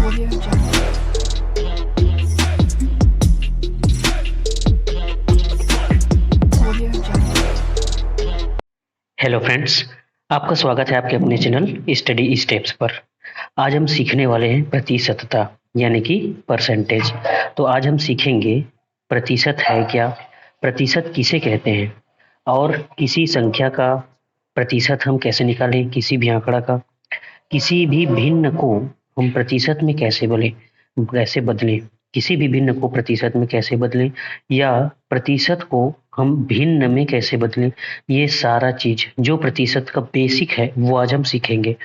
Audio Jungle. Audio Jungle. Hello friends, आपका स्वागत है आपके अपने चैनल स्टडी स्टेप्स पर। आज हम सीखने वाले हैं प्रतिशतता यानी कि परसेंटेज। तो आज हम सीखेंगे प्रतिशत है क्या, प्रतिशत किसे कहते हैं और किसी संख्या का प्रतिशत हम कैसे निकालें, किसी भी आंकड़ा का, किसी भी भिन्न को हम प्रतिशत में कैसे बदलें, किसी भी भिन्न को प्रतिशत में कैसे बदलें या प्रतिशत को हम भिन्न में कैसे बदलें। ये सारा चीज जो प्रतिशत का बेसिक है वो आज हम सीखेंगे।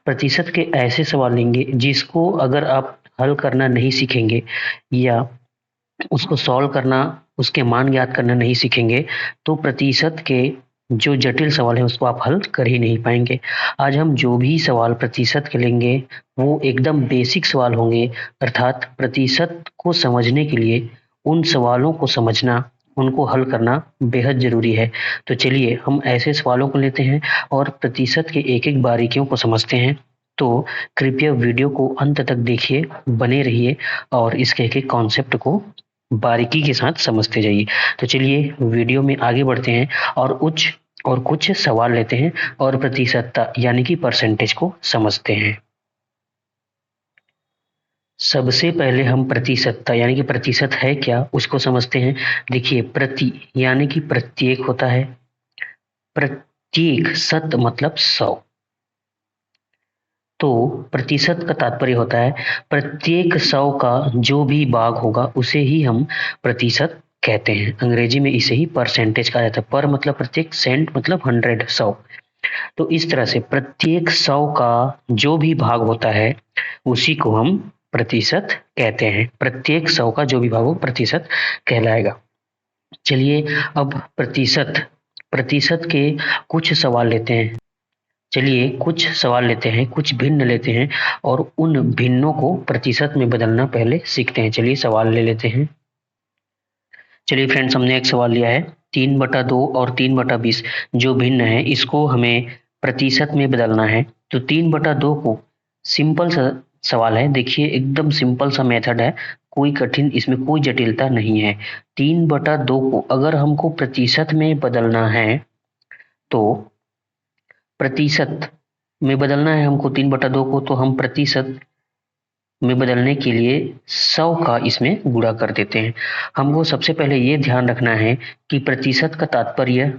प्रतिशत के ऐसे सवाल लेंगे जिसको अगर आप हल करना नहीं सीखेंगे या उसको सॉल्व करना, उसके मान याद करना नहीं सीखेंगे तो प्रतिशत के जो जटिल सवाल है उसको आप हल कर ही नहीं पाएंगे। आज हम जो भी सवाल प्रतिशत के लेंगे वो एकदम बेसिक सवाल होंगे, अर्थात प्रतिशत को समझने के लिए उन सवालों को समझना, उनको हल करना बेहद जरूरी है। तो चलिए हम ऐसे सवालों को लेते हैं और प्रतिशत के एक एक बारीकियों को समझते हैं। तो कृपया वीडियो को अंत तक देखिए, बने रहिए और इसके एक एक कॉन्सेप्ट को बारीकी के साथ समझते जाइए। तो चलिए वीडियो में आगे बढ़ते हैं और कुछ सवाल लेते हैं और प्रतिशतता यानी कि परसेंटेज को समझते हैं। सबसे पहले हम प्रतिशतता यानी कि प्रतिशत है क्या उसको समझते हैं। देखिए, प्रति यानी कि प्रत्येक होता है, प्रत्येक शत मतलब 100। तो प्रतिशत का तात्पर्य होता है प्रत्येक 100 का जो भी भाग होगा उसे ही हम प्रतिशत कहते हैं। अंग्रेजी में इसे ही परसेंटेज कहा जाता है। पर मतलब प्रत्येक, सेंट मतलब 100, 100। तो इस तरह से प्रत्येक 100 का जो भी भाग होता है उसी को हम प्रतिशत कहते हैं। प्रत्येक 100 का जो भी भाग हो प्रतिशत कहलाएगा। चलिए अब प्रतिशत प्रतिशत के कुछ सवाल लेते हैं। चलिए कुछ सवाल लेते हैं, कुछ भिन्न लेते हैं और उन भिन्नों को प्रतिशत में बदलना पहले सीखते हैं। चलिए सवाल ले लेते हैं। चलिए फ्रेंड्स, हमने एक सवाल लिया है 3/2 और 3/20 जो भिन्न है इसको हमें प्रतिशत में बदलना है। तो 3/2 को सिंपल सा सवाल है, देखिए एकदम सिंपल सा मेथड है, कोई कठिन इसमें कोई जटिलता नहीं है। 3/2 को अगर हमको प्रतिशत में बदलना है तो प्रतिशत में बदलना है हमको 3/2 को, तो हम प्रतिशत में बदलने के लिए 100 का इसमें गुणा कर देते हैं। हमको सबसे पहले ये ध्यान रखना है कि प्रतिशत का तात्पर्य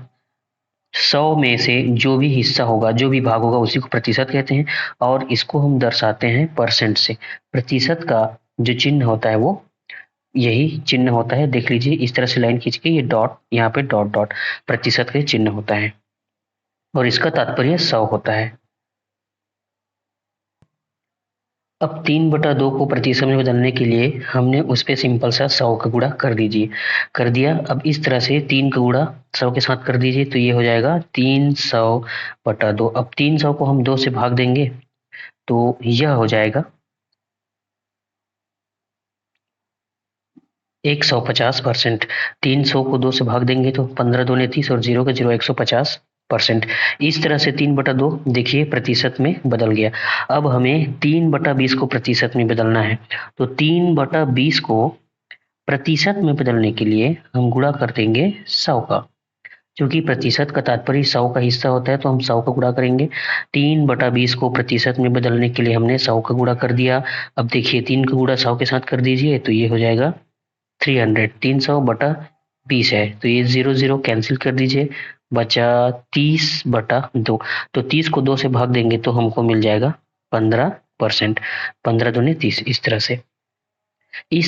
100 में से जो भी हिस्सा होगा, जो भी भाग होगा उसी को प्रतिशत कहते हैं और इसको हम दर्शाते हैं परसेंट से। प्रतिशत का जो चिन्ह होता है वो यही चिन्ह होता है, देख लीजिए इस तरह से लाइन खींच के ये डॉट, यहाँ पे डॉट डॉट प्रतिशत का चिन्ह होता है और इसका तात्पर्य 100 होता है। अब 3/2 को प्रतिशत में बदलने के लिए हमने उस पे सिंपल सा 100 का गुणा कर दीजिए, कर दिया। अब इस तरह से 3 का गुणा 100 के साथ कर दीजिए तो ये हो जाएगा 300/2। अब 300 को हम 2 से भाग देंगे तो यह हो जाएगा 150%। 300 को 2 से भाग देंगे तो 15 दूने 30 और 0 का 0, 150%। इस तरह से 3/2 देखिए प्रतिशत में बदल गया। अब हमें 3/20 को प्रतिशत में बदलना है। तो 3/20 को प्रतिशत में बदलने के लिए हम गुणा कर देंगे 100 का, क्योंकि प्रतिशत का तात्पर्य 100 का हिस्सा होता है तो हम 100 का गुणा करेंगे। 3/20 को प्रतिशत में बदलने के लिए हमने 100 का गुणा कर दिया। अब देखिए 3 का गुणा 100 के साथ कर दीजिए तो ये हो जाएगा 300। 300/20 है तो ये 0 0 कैंसिल कर दीजिए, बचा 30/2। तो 30 को 2 से भाग देंगे तो हमको मिल जाएगा 15%। 15 दूने 30। इस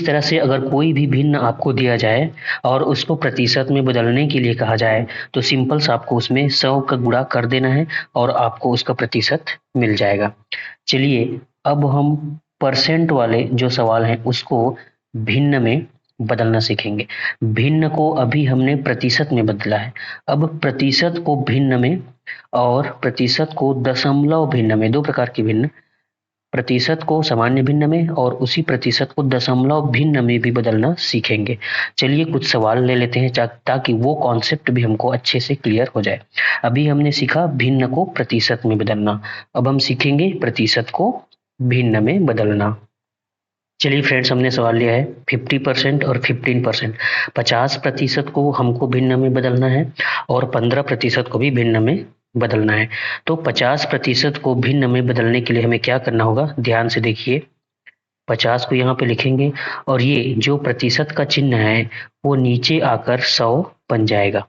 तरह से अगर कोई भी भिन्न आपको दिया जाए और उसको प्रतिशत में बदलने के लिए कहा जाए तो सिंपल सा आपको उसमें 100 का गुणा कर देना है और आपको उसका प्रतिशत मिल जाएगा। चलिए अब हम परसेंट वाले जो सवाल हैं उसको भिन्न में बदलना सीखेंगे। भिन्न को अभी हमने प्रतिशत में बदला है, अब प्रतिशत को भिन्न में और प्रतिशत को दशमलव भिन्न में, दो प्रकार की भिन्न, प्रतिशत को सामान्य भिन्न में और उसी प्रतिशत को दशमलव भिन्न में भी बदलना सीखेंगे। चलिए कुछ सवाल ले लेते हैं ताकि वो कॉन्सेप्ट भी हमको अच्छे से क्लियर हो जाए। अभी हमने सीखा भिन्न को प्रतिशत में बदलना, अब हम सीखेंगे प्रतिशत को भिन्न में बदलना। चलिए फ्रेंड्स, हमने सवाल लिया है 50% और 15%। 50% को हमको भिन्न में बदलना है और 15% को भी भिन्न में बदलना है। तो 50% को भिन्न में बदलने के लिए हमें क्या करना होगा, ध्यान से देखिए। 50 को यहाँ पे लिखेंगे और ये जो प्रतिशत का चिन्ह है वो नीचे आकर 100 बन जाएगा।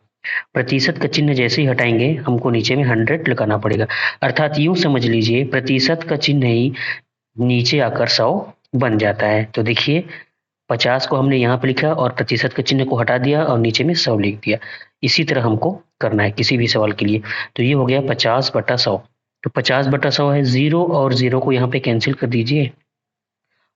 प्रतिशत का चिन्ह जैसे ही हटाएंगे हमको नीचे में 100 लगाना पड़ेगा। अर्थात यूं समझ लीजिए, प्रतिशत का चिन्ह ही नीचे आकर 100 बन जाता है। तो देखिए, 50 को हमने यहाँ पे लिखा और प्रतिशत के चिन्ह को हटा दिया और नीचे में 100 लिख दिया। इसी तरह हमको करना है किसी भी सवाल के लिए। तो ये हो गया 50/100। तो 50/100 है, 0 और 0 को यहाँ पे कैंसिल कर दीजिए।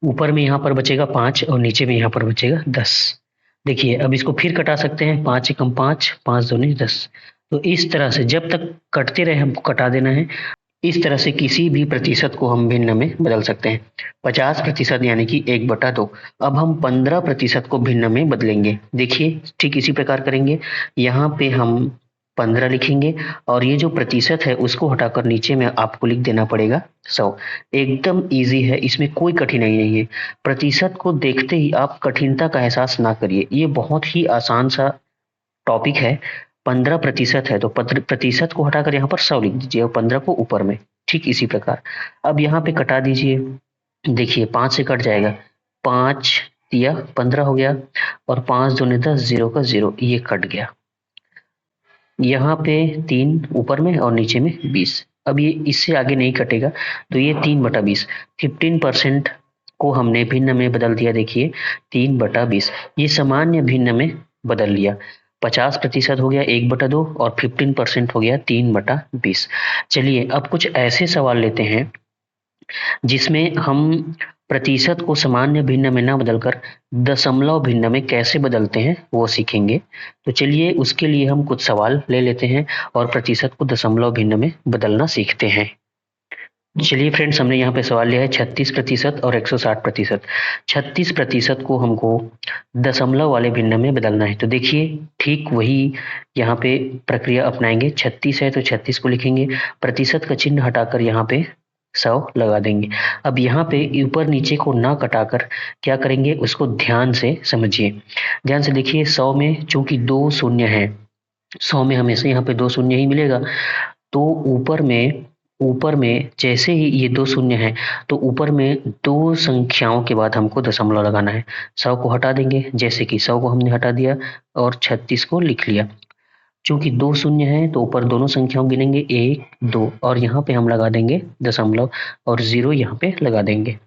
ऊपर में यहाँ पर बचेगा 5 और नीचे में यहाँ पर बचेगा 10। देखिए, अब इसको फिर कटा सकते हैं, 5 एकम 5, 5 दूनी 10। तो इस तरह से जब तक कटते रहे हमको कटा देना है। इस तरह से किसी भी प्रतिशत को हम भिन्न में बदल सकते हैं। 50% यानी कि 1/2। अब हम 15% को भिन्न में बदलेंगे। देखिए, ठीक इसी प्रकार करेंगे। यहाँ पे हम 15 लिखेंगे और ये जो प्रतिशत है उसको हटाकर नीचे में आपको लिख देना पड़ेगा 100। एकदम इजी है, इसमें कोई कठिनाई नहीं है। प्रतिशत को देखते ही आप कठिनता का एहसास ना करिए, ये बहुत ही आसान सा टॉपिक है। 15% है तो प्रतिशत को हटाकर यहाँ पर 100 लिख दीजिए और 15 को ऊपर में, ठीक इसी प्रकार। अब यहाँ पे कटा दीजिए। देखिए, 5 से कट जाएगा, 5 दिया 15 हो गया और 5 दूनी 10, 0 का 0, ये कट गया। यहाँ पे 3 ऊपर में और नीचे में 20। अब ये इससे आगे नहीं कटेगा तो ये 3/20। 15% को हमने भिन्न में बदल दिया। देखिए, 3/20 ये सामान्य भिन्न में बदल लिया। 50% हो गया 1/2 और 15% हो गया 3/20। चलिए, अब कुछ ऐसे सवाल लेते हैं जिसमें हम प्रतिशत को सामान्य भिन्न में ना बदलकर दशमलव भिन्न में कैसे बदलते हैं वो सीखेंगे। तो चलिए, उसके लिए हम कुछ सवाल ले लेते हैं और प्रतिशत को दशमलव भिन्न में बदलना सीखते हैं। चलिए फ्रेंड्स, हमने यहाँ पे सवाल लिया है 36% और 160%। 36% को हमको दशमलव वाले भिन्न में बदलना है। तो देखिए, ठीक वही यहाँ पे प्रक्रिया अपनाएंगे। 36 है तो 36 को लिखेंगे, प्रतिशत का चिन्ह हटाकर यहाँ पे 100 लगा देंगे। अब यहाँ पे ऊपर नीचे को ना कटाकर क्या करेंगे, उसको ध्यान से समझिए। ध्यान से देखिए, 100 में चूंकि 2 शून्य है, 100 में हमेशा यहाँ पे 2 शून्य ही मिलेगा। तो ऊपर में जैसे ही ये 2 शून्य है तो ऊपर में 2 संख्याओं के बाद हमको दशमलव लगाना है। 100 को हटा देंगे, जैसे कि 100 को हमने हटा दिया और 36 को लिख लिया। चूंकि 2 शून्य है तो ऊपर दोनों संख्याओं गिनेंगे 1, 2 और यहाँ पे हम लगा देंगे दशमलव और 0 यहाँ पे लगा देंगे।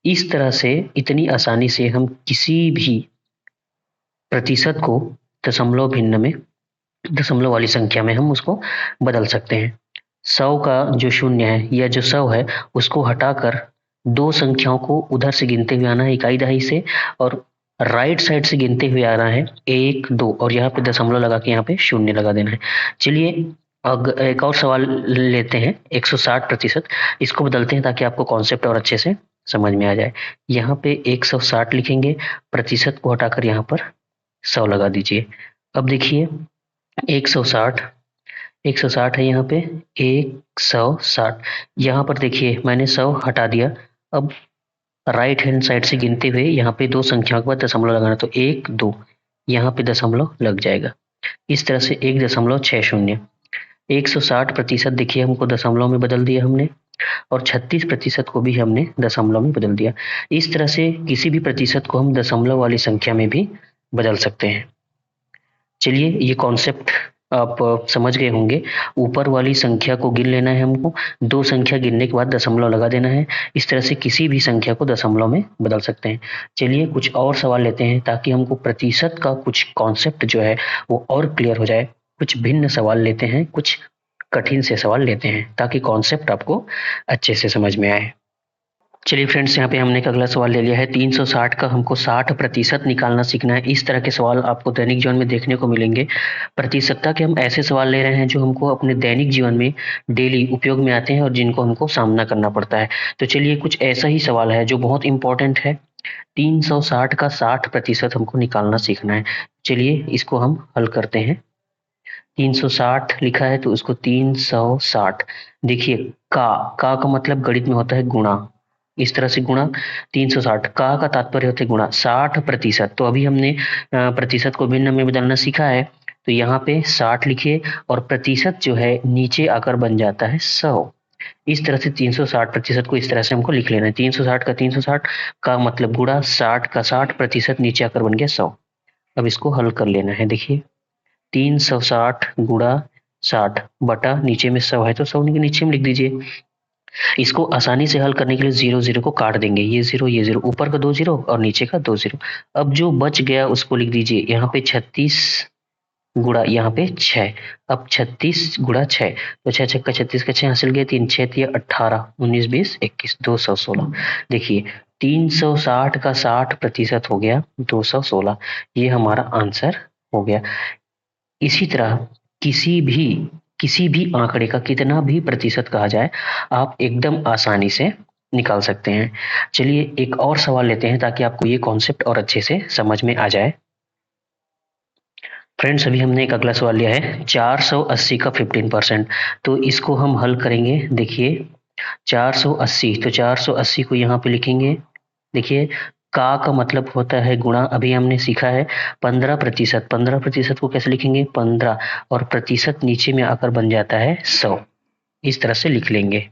इस तरह से इतनी आसानी से हम किसी भी प्रतिशत को दशमलव भिन्न में, दशमलव वाली संख्या में हम उसको बदल सकते हैं। 100 का जो शून्य है या जो 100 है उसको हटाकर 2 संख्याओं को उधर से गिनते हुए आना है, इकाई दहाई से, और राइट साइड से गिनते हुए आना है 1, 2 और यहाँ पे दशमलव लगा के यहाँ पे शून्य लगा देना है। चलिए, अब एक और सवाल लेते हैं 160%। इसको बदलते हैं ताकि आपको कॉन्सेप्ट और अच्छे से समझ में आ जाए। यहाँ पे 160 लिखेंगे, प्रतिशत को हटाकर यहाँ पर 100 लगा दीजिए। अब देखिए, 160 है यहाँ पे, 160। यहाँ पर देखिए मैंने 100 हटा दिया। अब राइट हैंड साइड से गिनते हुए यहाँ पे 2 संख्याओं के बाद दशमलव लगाना, तो 1, 2 यहाँ पे दशमलव लग जाएगा। इस तरह से 1.60। 160% देखिए हमको दशमलव में बदल दिया हमने और 36% को भी हमने दशमलव में बदल दिया। इस तरह से किसी भी प्रतिशत को हम दशमलव वाली संख्या में भी बदल सकते हैं। चलिए, ये कॉन्सेप्ट आप समझ गए होंगे। ऊपर वाली संख्या को गिन लेना है हमको, 2 संख्या गिनने के बाद दशमलव लगा देना है। इस तरह से किसी भी संख्या को दशमलव में बदल सकते हैं। चलिए, कुछ और सवाल लेते हैं ताकि हमको प्रतिशत का कुछ कॉन्सेप्ट जो है वो और क्लियर हो जाए। कुछ भिन्न सवाल लेते हैं, कुछ कठिन से सवाल लेते हैं ताकि कॉन्सेप्ट आपको अच्छे से समझ में आए। चलिए फ्रेंड्स, यहाँ पे हमने एक अगला सवाल ले लिया है 360 का हमको 60% निकालना सीखना है। इस तरह के सवाल आपको दैनिक जीवन में देखने को मिलेंगे। प्रतिशतता के हम ऐसे सवाल ले रहे हैं जो हमको अपने दैनिक जीवन में डेली उपयोग में आते हैं और जिनको हमको सामना करना पड़ता है। तो चलिए, कुछ ऐसा ही सवाल है जो बहुत इंपॉर्टेंट है। 360 का 60% हमको निकालना सीखना है। चलिए, इसको हम हल करते हैं। 360 लिखा है तो उसको 360। देखिए, का मतलब गणित में होता है गुणा। इस तरह से गुणा 360, का तात्पर्य होता है गुणा 60%। तो अभी हमने प्रतिशत को भिन्न में बदलना सीखा है, तो यहाँ पे 60 लिखिए और प्रतिशत जो है नीचे आकर बन जाता है 100। इस तरह से 360% को इस तरह से हमको लिख लेना है। 360 का 360 का मतलब गुणा 60 का 60%, नीचे आकर बन गया 100। अब इसको हल कर लेना है। देखिए 360 गुणा 60 बटा नीचे में 100 है तो 100 के नीचे में लिख दीजिए। इसको आसानी से हल करने के लिए 0 को काट देंगे, ये 0, ऊपर का 2 0 और नीचे का 2 0। अब जो बच गया उसको लिख दीजिए। यहाँ पे 36 गुणा यहाँ पे 6। अब 36 गुणा 6, तो 6 छक्का 36 का 6 हासिल गया 3, 6 तिया 18, 19 20 21, 216। देखिए 360 का 60% हो गया 216, ये हमारा आंसर हो गया। इसी तरह किसी भी आंकड़े का कितना भी प्रतिशत कहा जाए, आप एकदम आसानी से निकाल सकते हैं। चलिए एक और सवाल लेते हैं ताकि आपको ये कॉन्सेप्ट और अच्छे से समझ में आ जाए। फ्रेंड्स अभी हमने एक अगला सवाल लिया है 480 का 15%। तो इसको हम हल करेंगे। देखिए 480, तो 480 को यहाँ पे लिखेंगे। देखिए का मतलब होता है गुणा, अभी हमने सीखा है 15%। 15% को कैसे लिखेंगे? 15 और प्रतिशत नीचे में आकर बन जाता है 100। इस तरह से लिख लेंगे।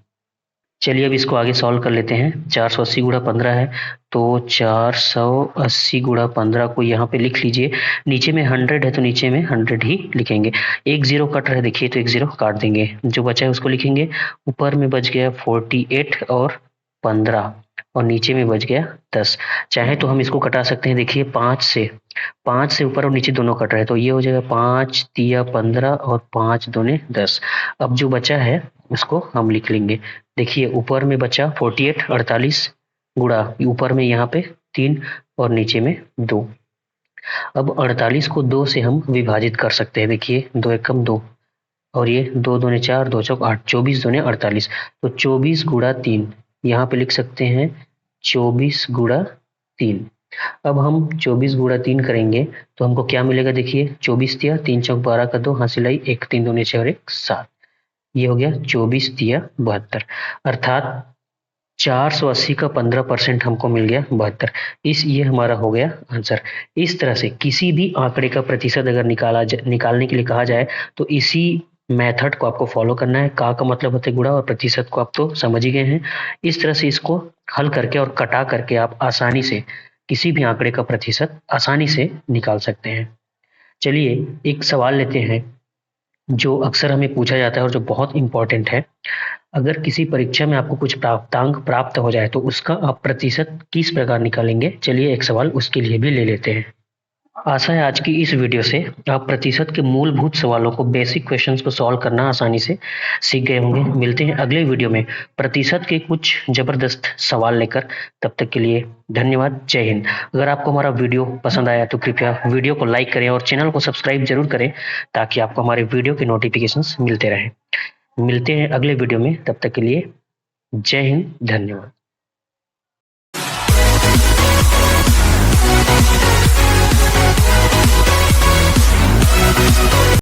चलिए अब इसको आगे सॉल्व कर लेते हैं। 480 गुणा 15 है, तो 480 गुणा 15 को यहाँ पे लिख लीजिए। नीचे में 100 है तो नीचे में 100 ही लिखेंगे। एक 0 कट रहा है, देखिए तो एक 0 काट देंगे। जो बचा है उसको लिखेंगे। ऊपर में बच गया 48 और 15 और नीचे में बच गया 10। चाहे तो हम इसको कटा सकते हैं। देखिए 5 से ऊपर और नीचे दोनों कट रहे हैं, तो ये हो जाएगा 5 तिया 15 और 5 दूने 10। अब जो बचा है उसको हम लिख लेंगे। देखिए ऊपर में बचा 48 48 गुणा ऊपर में यहाँ पे 3 और नीचे में 2। अब 48 को 2 से हम विभाजित कर सकते हैं। देखिए 2 एकम 2 और ये 2 दूने 4 2 चौक 8, 24 दूने 48, तो 24 गुणा 3 यहाँ पे लिख सकते हैं 24 गुणा 3। अब हम 24 गुणा 3 करेंगे तो हमको क्या मिलेगा? देखिए 24 तिया 3 चौक 12 का 2 हासिल आई 1 3 दूने 6 और 1 7। ये हो गया 24 तिया 72, अर्थात 480 का 15% हमको मिल गया 72। ये हमारा हो गया आंसर। इस तरह से किसी भी आंकड़े का प्रतिशत अगर निकालने के लिए कहा जाए तो इसी मेथड को आपको फॉलो करना है। का मतलब होता है गुणा और प्रतिशत को आप तो समझ ही गए हैं। इस तरह से इसको हल करके और कटा करके आप आसानी से किसी भी आंकड़े का प्रतिशत आसानी से निकाल सकते हैं। चलिए एक सवाल लेते हैं जो अक्सर हमें पूछा जाता है और जो बहुत इंपॉर्टेंट है। अगर किसी परीक्षा में आपको कुछ प्राप्तांक प्राप्त हो जाए तो उसका आप प्रतिशत किस प्रकार निकालेंगे? चलिए एक सवाल उसके लिए भी ले लेते हैं। आशा है आज की इस वीडियो से आप प्रतिशत के मूलभूत सवालों को, बेसिक क्वेश्चंस को सॉल्व करना आसानी से सीख गए होंगे। मिलते हैं अगले वीडियो में प्रतिशत के कुछ जबरदस्त सवाल लेकर। तब तक के लिए धन्यवाद। जय हिंद। अगर आपको हमारा वीडियो पसंद आया तो कृपया वीडियो को लाइक करें और चैनल को सब्सक्राइब जरूर करें ताकि आपको हमारे वीडियो के नोटिफिकेशंस मिलते रहें। मिलते हैं अगले वीडियो में, तब तक के लिए जय हिंद, धन्यवाद।